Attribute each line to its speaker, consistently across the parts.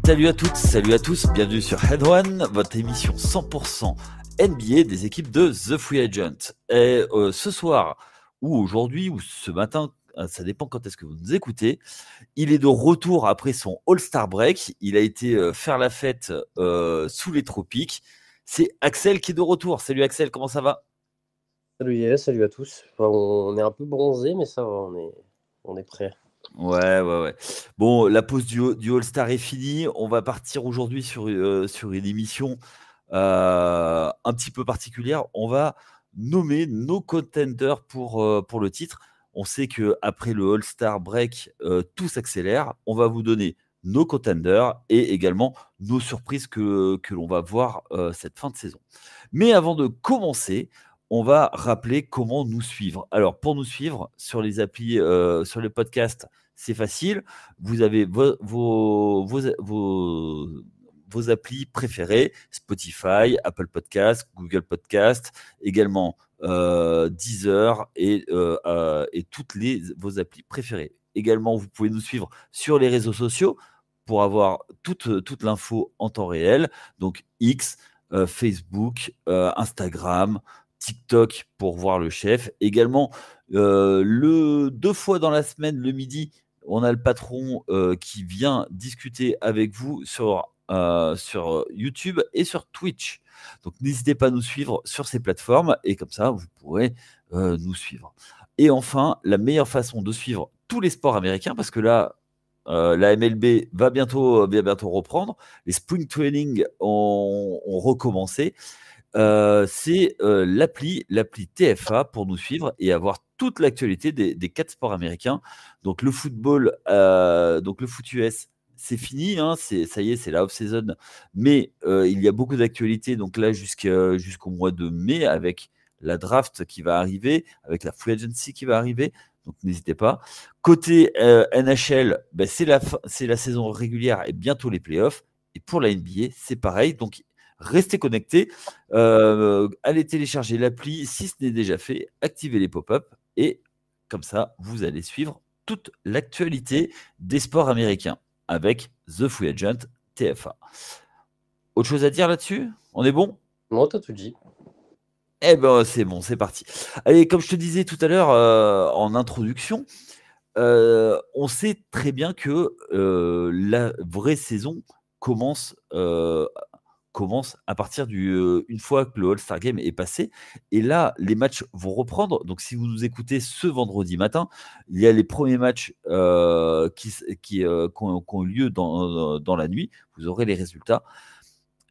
Speaker 1: Salut à toutes, salut à tous, bienvenue sur Head One, votre émission 100% NBA des équipes de The Free Agent. Et ce soir, ou aujourd'hui, ou ce matin, ça dépend quand est-ce que vous nous écoutez, il est de retour après son All-Star Break. Il a été faire la fête sous les tropiques. C'est Axel qui est de retour. Salut Axel, comment ça va?
Speaker 2: Salut Yes, salut à tous. Enfin, on est un peu bronzé, mais ça va, on est prêt.
Speaker 1: Ouais. Bon, la pause du All-Star est finie. On va partir aujourd'hui sur une émission un petit peu particulière. On va nommer nos contenders pour le titre. On sait qu'après le All-Star Break, tout s'accélère. On va vous donner nos contenders et également nos surprises que l'on va voir cette fin de saison. Mais avant de commencer, on va rappeler comment nous suivre. Alors, pour nous suivre sur les applis, sur les podcasts, c'est facile. Vous avez vos applis préférées, Spotify, Apple Podcast, Google Podcast, également Deezer et toutes vos applis préférées. Également, vous pouvez nous suivre sur les réseaux sociaux pour avoir toute l'info en temps réel. Donc X, Facebook, Instagram, TikTok pour voir le chef. Également, 2 fois dans la semaine, le midi, on a le patron qui vient discuter avec vous sur YouTube et sur Twitch. Donc n'hésitez pas à nous suivre sur ces plateformes et comme ça, vous pourrez nous suivre. Et enfin, la meilleure façon de suivre tous les sports américains, parce que là, la MLB va bientôt reprendre, les spring training ont recommencé. C'est l'appli TFA pour nous suivre et avoir toute l'actualité des 4 sports américains. Donc le football, donc le foot US, c'est fini, hein, ça y est, c'est la off-season. Mais il y a beaucoup d'actualités, donc là jusqu'au mois de mai avec la draft qui va arriver, avec la free agency qui va arriver. Donc n'hésitez pas. Côté NHL, ben, c'est la saison régulière et bientôt les playoffs. Et pour la NBA, c'est pareil. Donc restez connectés. Allez télécharger l'appli si ce n'est déjà fait. Activez les pop-up et comme ça, vous allez suivre toute l'actualité des sports américains avec The Free Agent TFA. Autre chose à dire là-dessus? On est bon?
Speaker 2: Non, t'as tout dit.
Speaker 1: Eh ben, c'est bon, c'est parti. Allez, comme je te disais tout à l'heure en introduction, on sait très bien que la vraie saison commence à partir une fois que le All-Star Game est passé. Et là, les matchs vont reprendre. Donc, si vous nous écoutez ce vendredi matin, il y a les premiers matchs qui ont eu lieu dans la nuit. Vous aurez les résultats.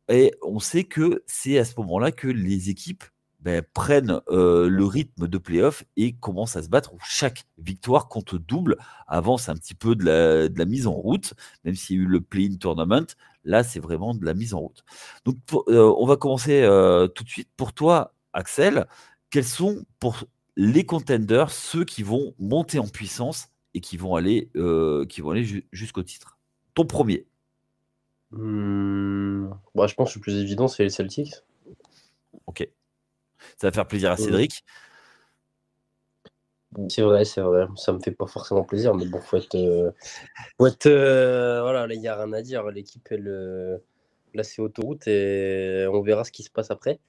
Speaker 1: Et on sait que c'est à ce moment-là que les équipes prennent le rythme de playoff et commencent à se battre où chaque victoire compte double. Avant, c'est un petit peu de la mise en route, même s'il y a eu le play-in tournament. Là, c'est vraiment de la mise en route. Donc, on va commencer tout de suite. Pour toi, Axel, quels sont pour les contenders ceux qui vont monter en puissance et qui vont aller jusqu'au titre? Ton premier.
Speaker 2: Bah, je pense que le plus évident, c'est les Celtics.
Speaker 1: Ok. Ça va faire plaisir à
Speaker 2: Euh,
Speaker 1: Cédric.
Speaker 2: C'est vrai. Ça me fait pas forcément plaisir, mais bon, voilà, là, il n'y a rien à dire. L'équipe, là, c'est autoroute et on verra ce qui se passe après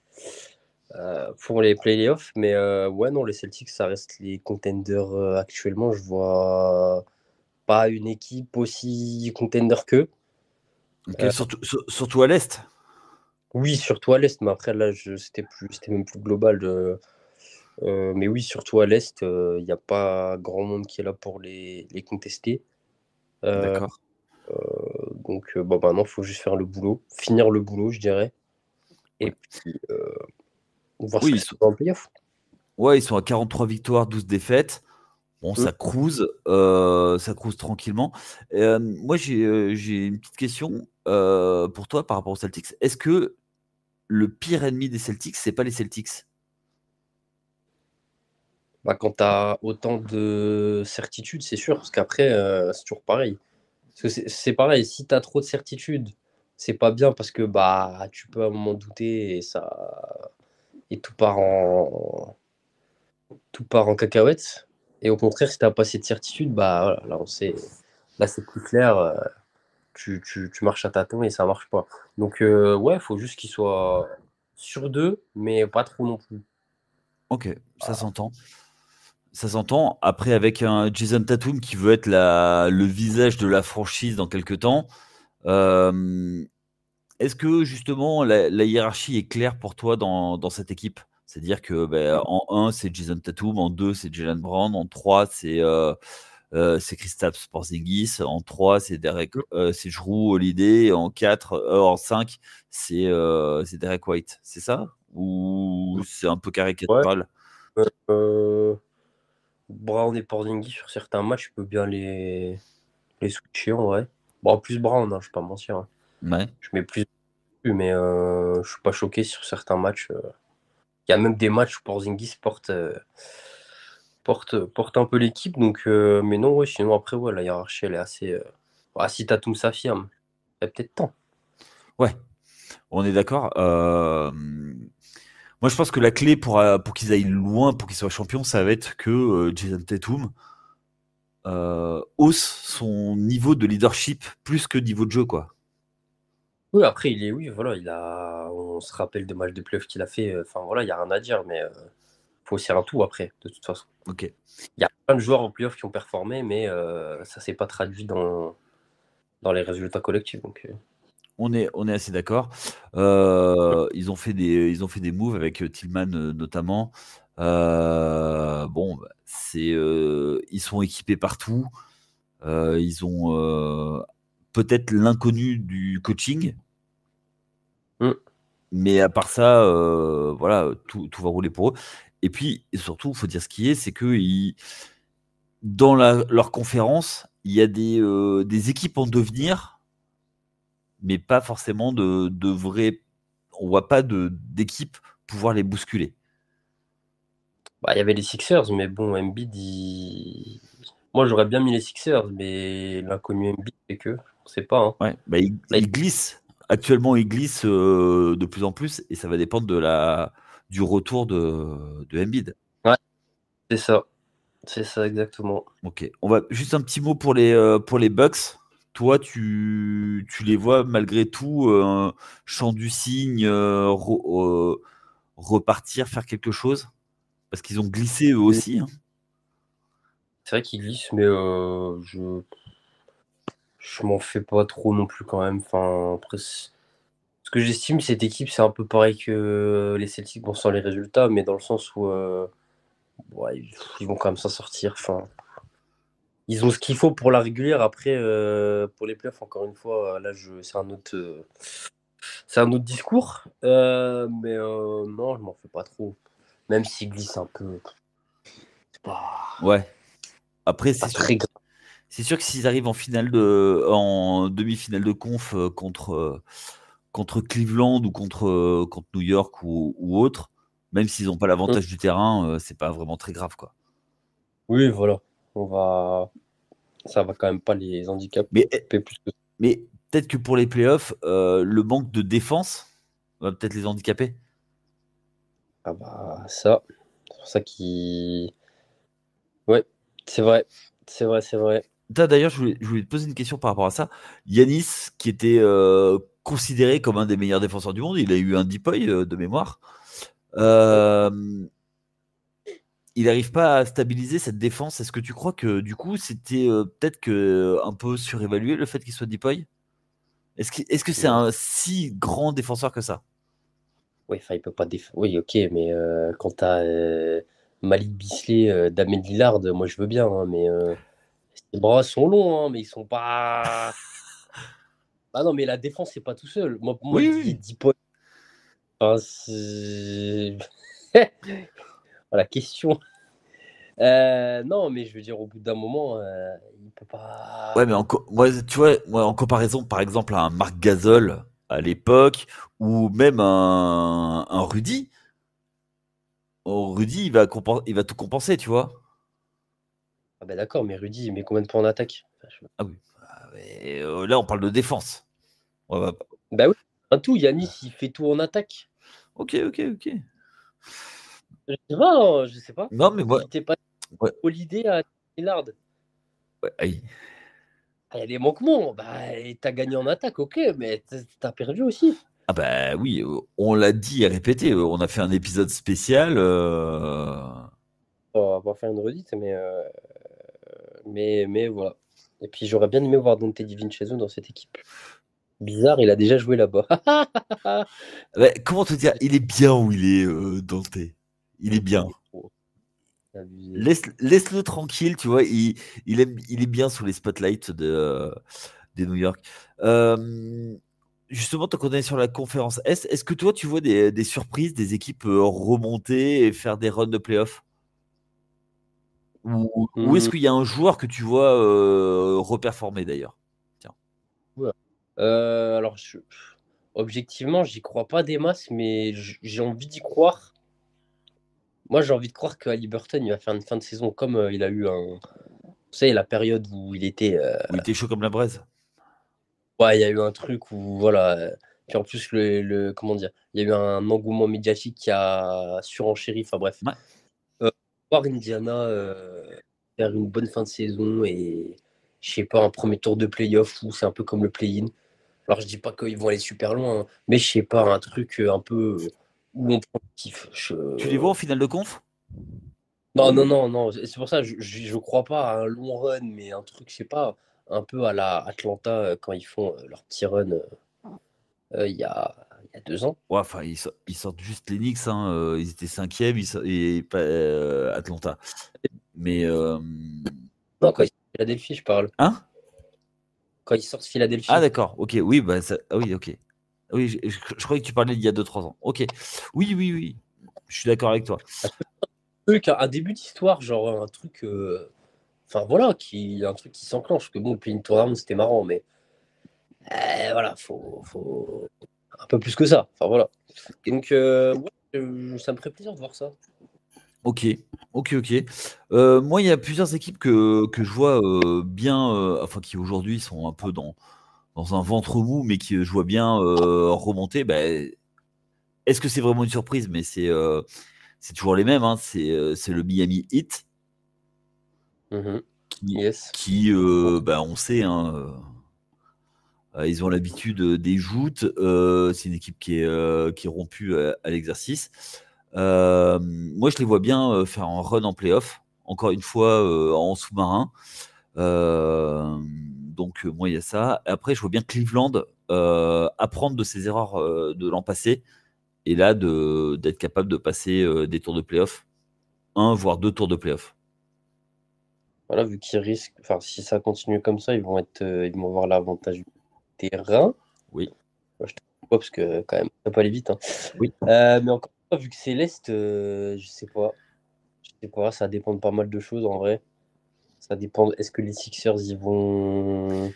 Speaker 2: pour les playoffs. Mais ouais, non, les Celtics, ça reste les contenders actuellement. Je vois pas une équipe aussi contender qu'eux.
Speaker 1: Ok, surtout à l'Est.
Speaker 2: Oui, surtout à l'Est, mais après, là, c'était même plus global. Mais oui, surtout à l'Est, il n'y a pas grand monde qui est là pour les contester. Euh,
Speaker 1: D'accord.
Speaker 2: donc, bon, maintenant, il faut juste faire le boulot, finir le boulot, je dirais, et
Speaker 1: Ouais.
Speaker 2: puis voir ce
Speaker 1: Oui,
Speaker 2: que ça va en playoff.
Speaker 1: ils sont à 43 victoires, 12 défaites. Bon,
Speaker 2: Mm.
Speaker 1: ça cruise tranquillement. Moi, j'ai une petite question pour toi par rapport aux Celtics. Est-ce que le pire ennemi des Celtics, c'est pas les Celtics?
Speaker 2: Bah, quand tu as autant de certitudes, c'est sûr, parce qu'après, c'est toujours pareil. Parce que c'est pareil, si tu as trop de certitudes, c'est pas bien parce que bah, tu peux à un moment douter et tout part en cacahuète. Et au contraire, si tu n'as pas cette certitude, bah voilà, là on sait, là c'est plus clair. tu marches à tâtons et ça marche pas. Donc, ouais, il faut juste qu'il soit sur deux, mais pas trop non plus.
Speaker 1: Ok, ça
Speaker 2: Voilà.
Speaker 1: s'entend. Ça s'entend. Après, avec un Jason Tatum qui veut être le visage de la franchise dans quelques temps, euh, est-ce que justement la hiérarchie est claire pour toi dans cette équipe? C'est-à-dire que en 1, c'est Jason Tatum, en 2, c'est Jalen Brown, en 3, c'est Kristaps Porzingis, en 3, c'est Jrue Holiday, en 5, c'est Derek White. C'est ça? Ou c'est un peu
Speaker 2: Ouais,
Speaker 1: caricatural?
Speaker 2: euh, Brown et Porzingis sur certains matchs, je peux bien les switcher en vrai. Bon, en plus Brown, hein, je vais pas mentir, hein.
Speaker 1: Ouais.
Speaker 2: Je mets plus, mais je suis pas choqué sur certains matchs. Il y a même des matchs où Porzingis porte un peu l'équipe. Donc, mais non, ouais, sinon après, ouais, la hiérarchie, elle est assez. Si Tatum s'affirme, il y a peut-être temps.
Speaker 1: Ouais, on est d'accord. Moi, je pense que la clé pour qu'ils aillent loin, pour qu'ils soient champions, ça va être que Jason Tatum hausse son niveau de leadership plus que niveau de jeu, quoi.
Speaker 2: Oui, après, oui, voilà, on se rappelle des matchs de playoff qu'il a fait. Enfin, voilà, il n'y a rien à dire, mais faut aussi un tout après, de toute façon.
Speaker 1: Ok.
Speaker 2: Il y a plein de joueurs en playoff qui ont performé, mais ça s'est pas traduit dans les résultats collectifs. Donc,
Speaker 1: On est assez d'accord. Ils ont fait des moves avec Tillman notamment. Bon, ils sont équipés partout. Ils ont peut-être l'inconnu du coaching,
Speaker 2: mm.
Speaker 1: mais à part ça, voilà, tout va rouler pour eux. Et puis, et surtout, il faut dire ce qui est, c'est que dans leur conférence, il y a des équipes en devenir, mais pas forcément de vrais. On voit pas d'équipe pouvoir les bousculer.
Speaker 2: Bah, il y avait les Sixers, mais bon, moi j'aurais bien mis les Sixers, mais l'inconnu Embiid, c'est que, on sait pas, hein.
Speaker 1: Ouais,
Speaker 2: Là,
Speaker 1: ils glissent. Actuellement, ils glissent de plus en plus, et ça va dépendre du retour de Embiid.
Speaker 2: ouais, c'est ça exactement.
Speaker 1: Ok, on va juste un petit mot pour les Bucks. Toi, tu les vois malgré tout chant du cygne, repartir, faire quelque chose? Parce qu'ils ont glissé eux aussi, hein.
Speaker 2: C'est vrai qu'ils glissent, mais je m'en fais pas trop non plus quand même. Enfin, après, ce que j'estime, cette équipe, c'est un peu pareil que les Celtics, bon, sans les résultats, mais dans le sens où ouais, ils vont quand même s'en sortir. Enfin, ils ont ce qu'il faut pour la régulière. Après, pour les playoffs, encore une fois, là, c'est un autre discours. Mais non, je m'en fais pas trop. Même s'ils glissent un peu, c'est
Speaker 1: Ouais. Après,
Speaker 2: pas très grave.
Speaker 1: c'est sûr que s'ils arrivent en demi-finale de conf contre Cleveland ou contre New York ou autre, même s'ils n'ont pas l'avantage du terrain, c'est pas vraiment très grave, quoi.
Speaker 2: Oui, voilà. On va... Ça va quand même pas les handicaper
Speaker 1: Mais,
Speaker 2: plus que
Speaker 1: mais peut-être que pour les playoffs, le manque de défense va peut-être les handicaper.
Speaker 2: ah bah ça. C'est pour ça qu'ils. Ouais, c'est vrai. C'est vrai, c'est vrai.
Speaker 1: D'ailleurs, je voulais te poser une question par rapport à ça. Yanis, qui était considéré comme un des meilleurs défenseurs du monde, il a eu un DPOY de mémoire. Euh, il n'arrive pas à stabiliser cette défense. Est-ce que tu crois que du coup, c'était peut-être un peu surévalué le fait qu'il soit DPOY? Est-ce que c'est
Speaker 2: Non.
Speaker 1: un si grand défenseur que ça?
Speaker 2: Oui, enfin, il peut pas Oui, ok, mais quand t'as Malik Beasley, Damien Lillard, moi je veux bien, hein, mais ses bras sont longs, hein, mais ils sont pas. Ah non, mais la défense, c'est pas tout seul. Moi, pour moi,
Speaker 1: Oui,
Speaker 2: je dis
Speaker 1: oui.
Speaker 2: 10 points. Enfin, voilà, question. Non, mais je veux dire, au bout d'un moment, il peut
Speaker 1: Ouais,
Speaker 2: pas.
Speaker 1: mais moi, tu vois, moi, en comparaison, par exemple, à un Marc Gasol à l'époque, ou même un Rudy, Rudy, il va tout compenser, tu vois.
Speaker 2: Ah ben d'accord, mais Rudy, il met combien de points en attaque? Enfin,
Speaker 1: Ah oui. Mais, là, on parle de défense. On va-
Speaker 2: bah oui, un tout, Yanis, il fait tout en attaque.
Speaker 1: Ok, ok, ok.
Speaker 2: Je sais pas, hein, je sais pas.
Speaker 1: Non, mais moi,
Speaker 2: Il t'est pas
Speaker 1: ouais,
Speaker 2: Holiday à Lillard.
Speaker 1: ouais, aïe.
Speaker 2: Il y a des manquements. Bah, et t'as gagné en attaque, ok, mais t'as perdu aussi.
Speaker 1: Ah bah oui, on l'a dit et répété, on a fait un épisode spécial.
Speaker 2: On va pas faire une redite, mais voilà. Et puis j'aurais bien aimé voir Dante DiVincenzo dans cette équipe. Bizarre, il a déjà joué là-bas.
Speaker 1: Ouais, comment te dire, il est bien où il est, Dante. Il est bien.
Speaker 2: Il est trop abusé.
Speaker 1: Laisse-le tranquille, tu vois. Il est bien sous les spotlights des New York. Justement, tant qu'on est sur la conférence est-ce que toi, tu vois des surprises, des équipes remonter et faire des runs de playoffs? Ou est-ce
Speaker 2: Hmm,
Speaker 1: qu'il y a un joueur que tu vois reperformer d'ailleurs? Tiens.
Speaker 2: ouais. Alors, objectivement, j'y crois pas des masses, mais j'ai envie d'y croire. Moi, j'ai envie de croire que Haliburton, il va faire une fin de saison comme il a eu un. Tu sais, la période où il était.
Speaker 1: Où il était chaud comme la braise?
Speaker 2: Ouais, il y a eu un truc où, voilà. Puis en plus, comment dire, il y a eu un engouement médiatique qui a surenchéri. Enfin bref.
Speaker 1: Ouais.
Speaker 2: Voir Indiana faire une bonne fin de saison et, je sais pas, un premier tour de playoff où c'est un peu comme le play-in. Alors, je dis pas qu'ils vont aller super loin, hein, mais je sais pas, un truc un peu où on prend le kiff.
Speaker 1: Tu les vois en finale de conf?
Speaker 2: Non, non, non, non. C'est pour ça, je crois pas à un long run, mais un truc, je sais pas, un peu à la Atlanta quand ils font leur petit run il y a 2 ans.
Speaker 1: Ouais, enfin, ils sortent juste les Knicks, hein, ils étaient cinquième, et pas Atlanta. Mais
Speaker 2: Non, quand ils sortent Philadelphie, je parle.
Speaker 1: hein?
Speaker 2: Quand ils sortent
Speaker 1: Ah
Speaker 2: Philadelphie.
Speaker 1: d'accord, ok, oui, bah ah oui, ok. Oui, je croyais que tu parlais d'il y a 2-3 ans. Ok. Oui, oui, oui. Je suis d'accord avec toi.
Speaker 2: Un début d'histoire, genre un truc. Enfin voilà, un truc qui s'enclenche. Que bon, le Play-in Tournament, c'était marrant, mais voilà, faut un peu plus que ça. Enfin voilà. Donc, ouais, ça me ferait plaisir de voir ça.
Speaker 1: Ok, ok, ok. Moi, il y a plusieurs équipes que je vois bien, enfin qui aujourd'hui sont un peu dans un ventre mou, mais qui je vois bien remonter. Bah, est-ce que c'est vraiment une surprise? Mais c'est toujours les mêmes, hein. C'est le Miami Heat
Speaker 2: Mhm.
Speaker 1: qui,
Speaker 2: Yes.
Speaker 1: bah, on sait, hein, ils ont l'habitude des joutes. C'est une équipe qui est rompue à l'exercice. Moi, je les vois bien faire un run en playoff, encore une fois en sous-marin. Donc, moi, il y a ça. Après, je vois bien Cleveland apprendre de ses erreurs de l'an passé et là, d'être capable de passer des tours de playoff, un, voire deux tours de playoff.
Speaker 2: Voilà, vu qu'ils risquent, enfin, si ça continue comme ça, ils vont avoir l'avantage du terrain.
Speaker 1: Oui,
Speaker 2: Moi, je te dis pas parce que quand même, ça peut aller vite, hein.
Speaker 1: oui.
Speaker 2: Mais encore une fois, vu que c'est l'Est, je sais pas. Je sais pas, ça dépend de pas mal de choses en vrai. Ça dépend. Est-ce que les Sixers, ils vont.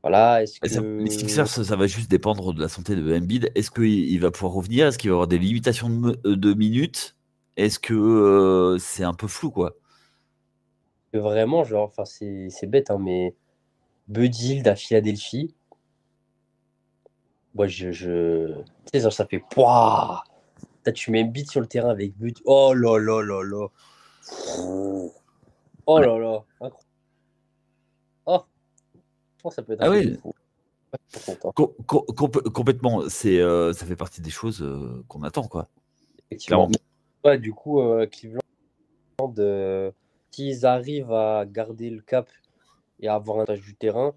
Speaker 2: Voilà, est-ce
Speaker 1: Les Sixers,
Speaker 2: que.
Speaker 1: ça va juste dépendre de la santé de Embiid. Est-ce qu'il va pouvoir revenir? Est-ce qu'il va y avoir des limitations de minutes? Est-ce que c'est un peu flou, quoi?
Speaker 2: Vraiment, genre, enfin, c'est bête, hein, mais Buddy Hield à Philadelphie, moi, tu sais, genre, ça fait. Pouah. Là, tu mets Embiid sur le terrain avec Buddy. Oh là là là là. Oh
Speaker 1: Ouais.
Speaker 2: là là. Incroyable. Oh, je pense que ça peut être un
Speaker 1: Ah
Speaker 2: truc de
Speaker 1: oui,
Speaker 2: fou. Je suis content,
Speaker 1: complètement. Ça fait partie des choses qu'on attend, quoi.
Speaker 2: effectivement.
Speaker 1: Clairement.
Speaker 2: Mais ouais, du coup, Cleveland, s'ils arrivent à garder le cap et à avoir un avantage du terrain,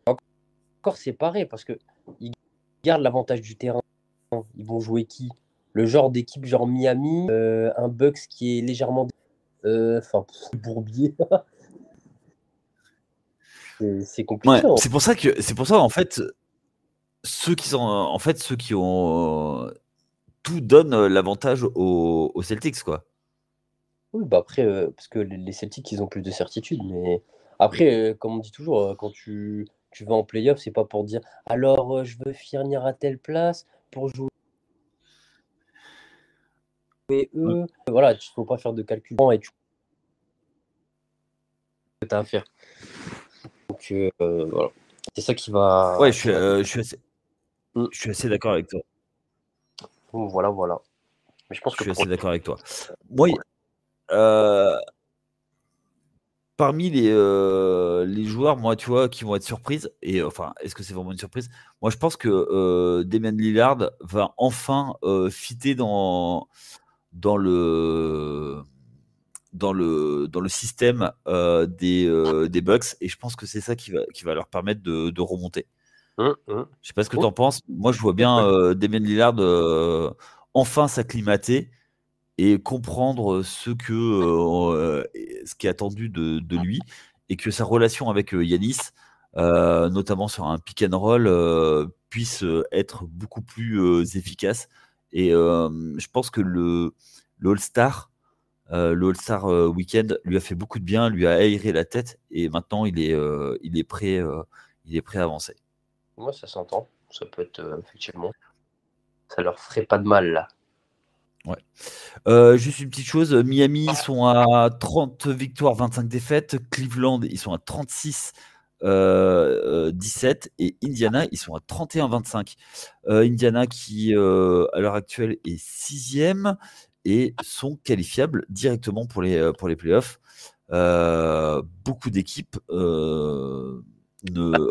Speaker 2: encore c'est pareil parce que ils gardent l'avantage du terrain. Ils vont jouer qui? Le genre d'équipe genre Miami, un Bucks qui est légèrement enfin Bourbier. C'est
Speaker 1: Ouais,
Speaker 2: compliqué, hein.
Speaker 1: c'est pour ça en fait ceux qui ont tout donne l'avantage aux Celtics, quoi.
Speaker 2: Oui, bah après, parce que les Celtics, ils ont plus de certitude. Mais après, comme on dit toujours, quand tu vas en playoff, c'est pas pour dire alors je veux finir à telle place pour jouer
Speaker 1: Ouais,
Speaker 2: eux. Voilà, il faut pas faire de calcul et tu as à faire. Donc voilà. C'est ça
Speaker 1: ouais,
Speaker 2: qui va décider. Mm.
Speaker 1: je suis assez d'accord avec toi.
Speaker 2: Donc, voilà, voilà. Mais je pense
Speaker 1: Je
Speaker 2: que
Speaker 1: suis
Speaker 2: pour
Speaker 1: assez d'accord avec toi. Moi,
Speaker 2: cool.
Speaker 1: euh, parmi les joueurs, moi, tu vois, qui vont être surprises, et enfin, est-ce que c'est vraiment une surprise? Moi, je pense que Damian Lillard va enfin fitter dans le, dans le système des Bucks, et je pense que c'est ça qui va leur permettre de remonter. Je sais pas ce que tu
Speaker 2: Oh,
Speaker 1: en penses. Moi, je vois
Speaker 2: ouais,
Speaker 1: bien
Speaker 2: ouais.
Speaker 1: Damian Lillard enfin s'acclimater et comprendre ce qui est attendu de lui, et que sa relation avec Yanis, notamment sur un pick and roll, puisse être beaucoup plus efficace. Et je pense que le All-Star, le All-Star Weekend lui a fait beaucoup de bien, lui a aéré la tête, et maintenant il est prêt à avancer.
Speaker 2: Moi, ça s'entend. Ça peut être effectivement. Ça leur ferait pas de mal là.
Speaker 1: Ouais. Juste une petite chose, Miami, ils sont à 30 victoires, 25 défaites. Cleveland, ils sont à 36, 17. Et Indiana, ils sont à 31, 25. Indiana qui, à l'heure actuelle, est sixième et sont qualifiables directement pour les playoffs. Beaucoup d'équipes
Speaker 2: Ça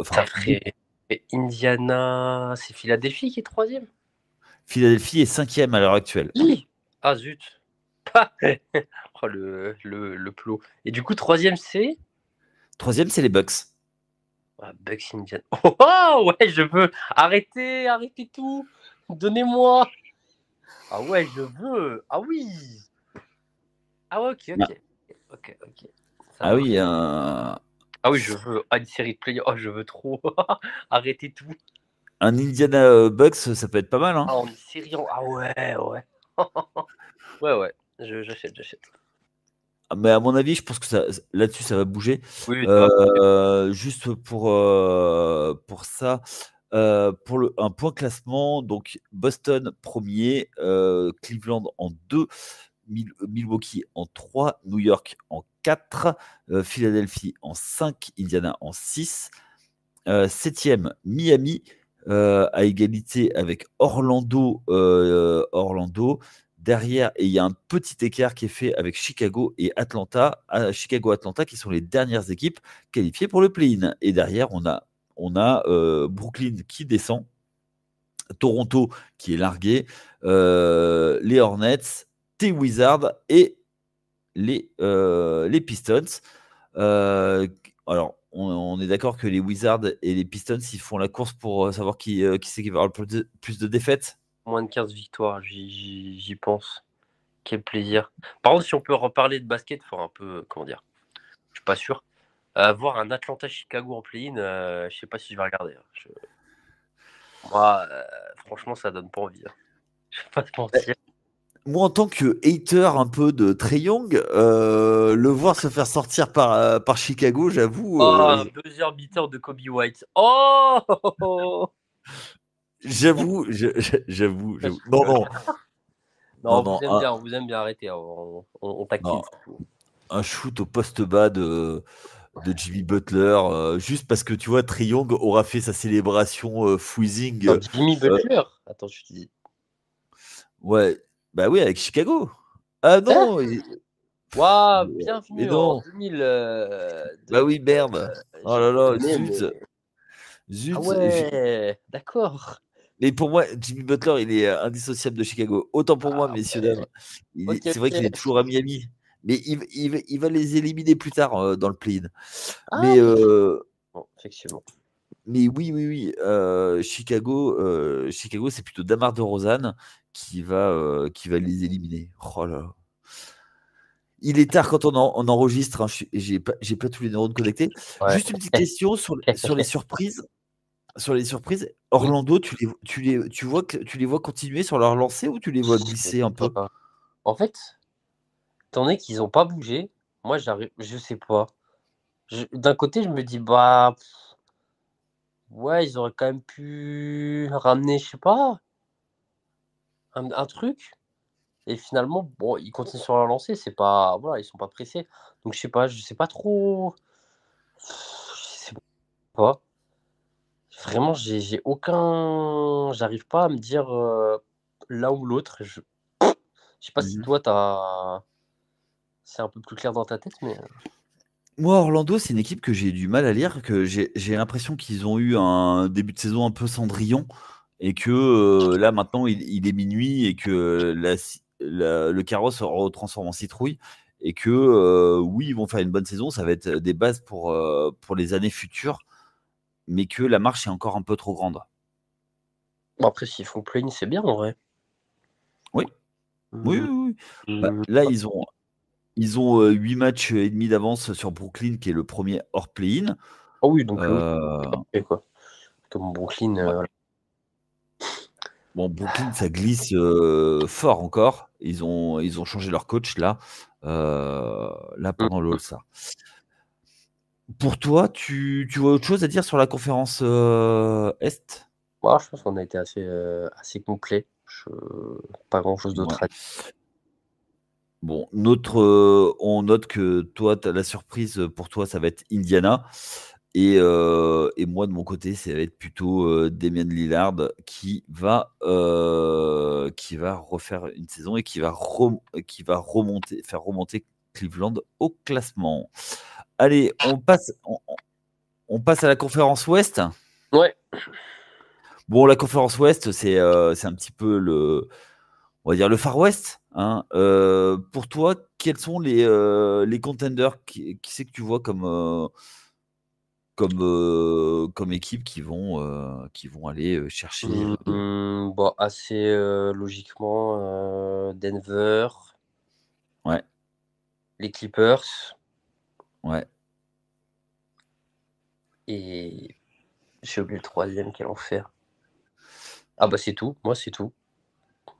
Speaker 1: enfin,
Speaker 2: ferait. Et Indiana, c'est Philadelphie qui est troisième?
Speaker 1: Philadelphie est cinquième à l'heure actuelle.
Speaker 2: Hi. Ah zut. Oh, le plot. Et du coup, troisième, c'est
Speaker 1: Troisième, c'est les Bucks.
Speaker 2: Bucks Indiana. Oh, ouais, je veux. Arrêtez tout. Donnez-moi. Ah ouais, je veux. Ah oui. Ah ouais, ok,
Speaker 1: Ah,
Speaker 2: ok. Ok, ok. Ça
Speaker 1: ah
Speaker 2: marche.
Speaker 1: oui,
Speaker 2: Ah oui, je veux. Ah, une série de play. Oh, je veux trop. Arrêtez tout.
Speaker 1: un Indiana Bucks, ça peut être pas mal, hein.
Speaker 2: Ah, en série. Ah ouais, ouais. Ouais, ouais. J'achète.
Speaker 1: Mais à mon avis, je pense que là-dessus, ça va bouger.
Speaker 2: Oui, ça va.
Speaker 1: Juste pour ça, pour un point classement, donc Boston premier, Cleveland en 2, Milwaukee en 3, New York en 4, Philadelphie en 5, Indiana en 6, 7e Miami, à égalité avec Orlando. Derrière, et il y a un petit écart qui est fait avec Chicago et Atlanta. Chicago-Atlanta qui sont les dernières équipes qualifiées pour le play-in. Et derrière, on a Brooklyn qui descend, Toronto qui est largué, les Hornets, les Wizards et les Pistons. Euh, alors, on est d'accord que les Wizards et les Pistons, ils font la course pour savoir qui c'est qui va avoir plus de défaites.
Speaker 2: Moins de 15 victoires, j'y pense. Quel plaisir. Par contre, si on peut reparler de basket, il faut un peu, comment dire, je suis pas sûr. Voir un Atlanta-Chicago en play-in, je sais pas si je vais regarder, hein. Moi, franchement, ça donne pas envie, hein. Je vais pas te mentir.
Speaker 1: Moi, en tant que hater un peu de Trae Young, le voir se faire sortir par Chicago, j'avoue,
Speaker 2: Oh, buzzer beater de Kobe White. Oh,
Speaker 1: j'avoue. Non, non,
Speaker 2: non,
Speaker 1: non,
Speaker 2: on vous
Speaker 1: non,
Speaker 2: aime bien, on vous aime bien. Arrêtez, hein. On taquine.
Speaker 1: non, un shoot au poste bas de Jimmy Butler, juste parce que tu vois, Trae Young aura fait sa célébration freezing.
Speaker 2: Attends, Jimmy Butler. Attends, je te dis.
Speaker 1: Ouais, bah oui, avec Chicago. Ah
Speaker 2: Hein?
Speaker 1: non,
Speaker 2: Waouh,
Speaker 1: mais
Speaker 2: bienvenue en
Speaker 1: non,
Speaker 2: 2000.
Speaker 1: bah oui, merde. Oh
Speaker 2: J'ai
Speaker 1: là là,
Speaker 2: déconné, mais. Ah
Speaker 1: zut.
Speaker 2: ouais, d'accord.
Speaker 1: Mais pour moi, Jimmy Butler, il est indissociable de Chicago. Autant pour moi,
Speaker 2: Ah
Speaker 1: messieurs,
Speaker 2: ouais.
Speaker 1: dames.
Speaker 2: Ok,
Speaker 1: C'est vrai qu'il est
Speaker 2: ok.
Speaker 1: toujours à Miami. Mais il va les éliminer plus tard dans le play-in.
Speaker 2: Ah,
Speaker 1: Mais,
Speaker 2: bon, effectivement.
Speaker 1: mais oui, oui, oui. Chicago, c'est plutôt Damar DeRozan qui va les éliminer. Oh là là. Il est tard quand on enregistre, hein. J'ai pas tous les neurones connectés.
Speaker 2: Ouais.
Speaker 1: Juste une petite question sur les surprises.
Speaker 2: Oui.
Speaker 1: Orlando, tu les vois continuer sur leur lancée, ou tu les vois glisser un peu?
Speaker 2: En fait, étant donné qu'ils n'ont pas bougé, moi, je sais pas. D'un côté, je me dis, bah, ouais, ils auraient quand même pu ramener, je sais pas, un truc. Et finalement, bon, ils continuent sur leur lancée, c'est pas, voilà, ils sont pas pressés. Donc, je sais pas trop. Je sais pas. Vraiment, j'ai aucun. J'arrive pas à me dire l'un ou l'autre. Je sais pas si
Speaker 1: Mhm.
Speaker 2: toi, c'est un peu plus clair dans ta tête, mais.
Speaker 1: Moi, Orlando, c'est une équipe que j'ai du mal à lire, que j'ai l'impression qu'ils ont eu un début de saison un peu Cendrillon, et que là, maintenant, il est minuit, et que le carrosse se retransforme en citrouille, et que oui, ils vont faire une bonne saison, ça va être des bases pour les années futures, mais que la marche est encore un peu trop grande.
Speaker 2: Bon, après, s'ils font play-in, c'est bien en vrai.
Speaker 1: Oui, oui, oui, oui. Bah,
Speaker 2: Hum,
Speaker 1: là, ils ont 8 matchs et demi d'avance sur Brooklyn, qui est le premier hors play-in.
Speaker 2: Ah oui, donc oui,
Speaker 1: Euh,
Speaker 2: parfait, quoi. Comme Brooklyn,
Speaker 1: ouais.
Speaker 2: voilà.
Speaker 1: Bon, Brooklyn, ça glisse fort encore. Ils ont changé leur coach là
Speaker 2: Hum.
Speaker 1: pendant le All-Star. Pour toi, tu vois autre chose à dire sur la conférence Est?
Speaker 2: Moi, je pense qu'on a été assez complet. Pas grand-chose
Speaker 1: Ouais.
Speaker 2: d'autre à dire.
Speaker 1: Bon, on note que toi, la surprise pour toi, ça va être Indiana. Et moi, de mon côté, ça va être plutôt Damian Lillard qui va refaire une saison et qui va faire remonter Cleveland au classement. Allez, on passe à la conférence Ouest.
Speaker 2: Ouais.
Speaker 1: Bon, la conférence Ouest, c'est un petit peu on va dire le Far West, hein. Pour toi, quels sont les contenders qui c'est que tu vois comme équipe qui vont aller chercher.
Speaker 2: Bon, assez logiquement, Denver,
Speaker 1: Ouais,
Speaker 2: les Clippers,
Speaker 1: ouais.
Speaker 2: et j'ai oublié le troisième, quel enfer. Ah bah c'est tout, moi c'est tout.